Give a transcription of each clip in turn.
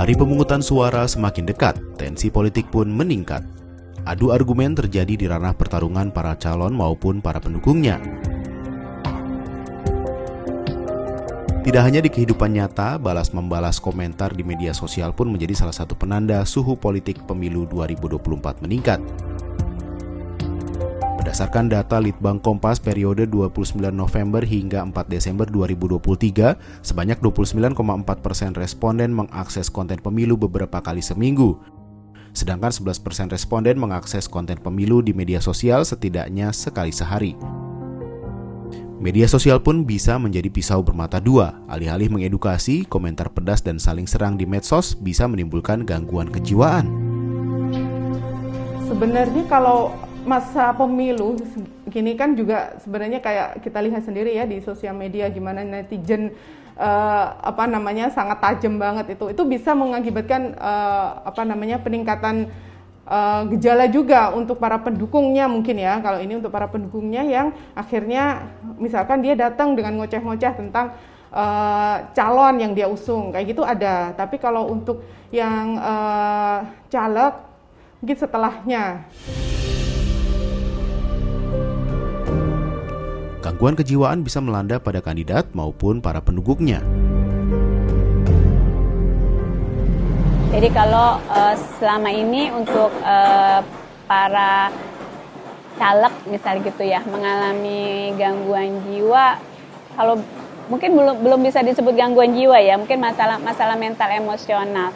Hari pemungutan suara semakin dekat, tensi politik pun meningkat. Adu argumen terjadi di ranah pertarungan para calon maupun para pendukungnya. Tidak hanya di kehidupan nyata, balas-membalas komentar di media sosial pun menjadi salah satu penanda suhu politik pemilu 2024 meningkat. Berdasarkan data Litbang Kompas periode 29 November hingga 4 Desember 2023, sebanyak 29,4% responden mengakses konten pemilu beberapa kali seminggu. Sedangkan 11% responden mengakses konten pemilu di media sosial setidaknya sekali sehari. Media sosial pun bisa menjadi pisau bermata dua. Alih-alih mengedukasi, komentar pedas dan saling serang di medsos bisa menimbulkan gangguan kejiwaan. Sebenarnya kalau masa pemilu gini kan juga sebenarnya kayak kita lihat sendiri ya di sosial media gimana netizen sangat tajam banget itu bisa mengakibatkan peningkatan gejala juga untuk para pendukungnya mungkin ya. Kalau ini untuk para pendukungnya yang akhirnya misalkan dia datang dengan ngoceh-ngoceh tentang calon yang dia usung kayak gitu ada. Tapi kalau untuk yang caleg mungkin setelahnya. Gangguan kejiwaan bisa melanda pada kandidat maupun para pendukungnya. Jadi kalau selama ini untuk para caleg misalnya gitu ya mengalami gangguan jiwa, kalau mungkin belum bisa disebut gangguan jiwa ya, mungkin masalah mental emosional.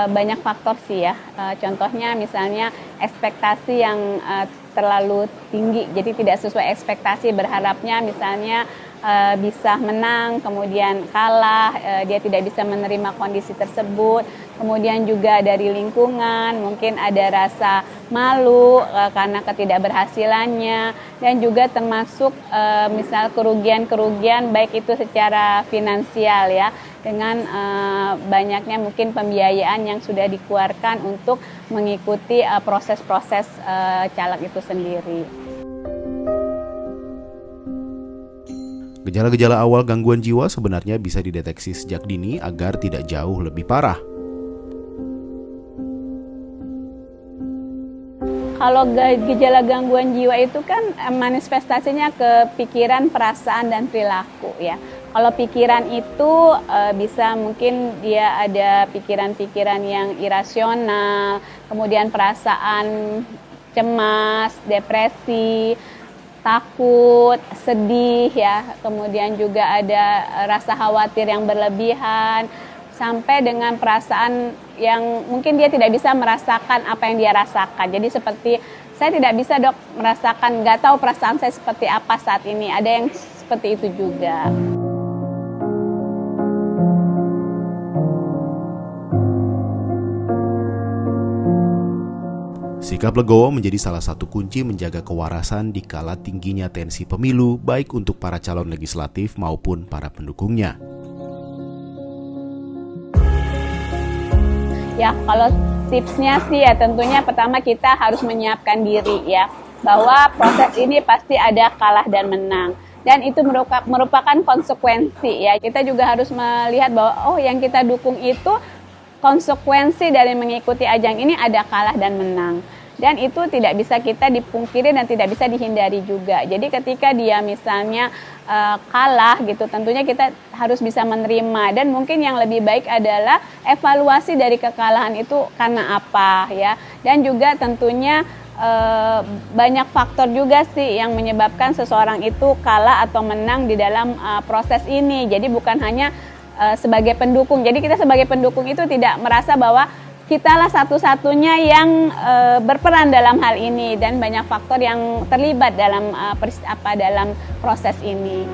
Banyak faktor sih ya, contohnya misalnya ekspektasi yang terlalu tinggi, jadi tidak sesuai ekspektasi, berharapnya misalnya bisa menang, kemudian kalah, dia tidak bisa menerima kondisi tersebut. Kemudian juga dari lingkungan, mungkin ada rasa malu karena ketidakberhasilannya, dan juga termasuk misal kerugian-kerugian baik itu secara finansial ya, dengan banyaknya mungkin pembiayaan yang sudah dikeluarkan untuk mengikuti proses-proses caleg itu sendiri. Gejala-gejala awal gangguan jiwa sebenarnya bisa dideteksi sejak dini agar tidak jauh lebih parah. Kalau gejala gangguan jiwa itu kan manifestasinya ke pikiran, perasaan, dan perilaku ya. Kalau pikiran itu bisa mungkin dia ada pikiran-pikiran yang irasional, kemudian perasaan cemas, depresi, takut, sedih ya, kemudian juga ada rasa khawatir yang berlebihan, sampai dengan perasaan yang mungkin dia tidak bisa merasakan apa yang dia rasakan. Jadi seperti saya tidak bisa dok merasakan, nggak tahu perasaan saya seperti apa saat ini. Ada yang seperti itu juga. Sikap legowo menjadi salah satu kunci menjaga kewarasan di kala tingginya tensi pemilu baik untuk para calon legislatif maupun para pendukungnya. Ya, kalau tipsnya sih ya tentunya pertama kita harus menyiapkan diri ya, bahwa proses ini pasti ada kalah dan menang. Dan itu merupakan konsekuensi ya. Kita juga harus melihat bahwa yang kita dukung itu konsekuensi dari mengikuti ajang ini ada kalah dan menang. Dan itu tidak bisa kita dipungkiri dan tidak bisa dihindari juga. Jadi ketika dia misalnya kalah gitu, tentunya kita harus bisa menerima. Dan mungkin yang lebih baik adalah evaluasi dari kekalahan itu karena apa ya. Dan juga tentunya banyak faktor juga sih yang menyebabkan seseorang itu kalah atau menang di dalam proses ini. Jadi bukan hanya sebagai pendukung. Jadi kita sebagai pendukung itu tidak merasa bahwa kitalah satu-satunya yang berperan dalam hal ini, dan banyak faktor yang terlibat dalam dalam proses ini.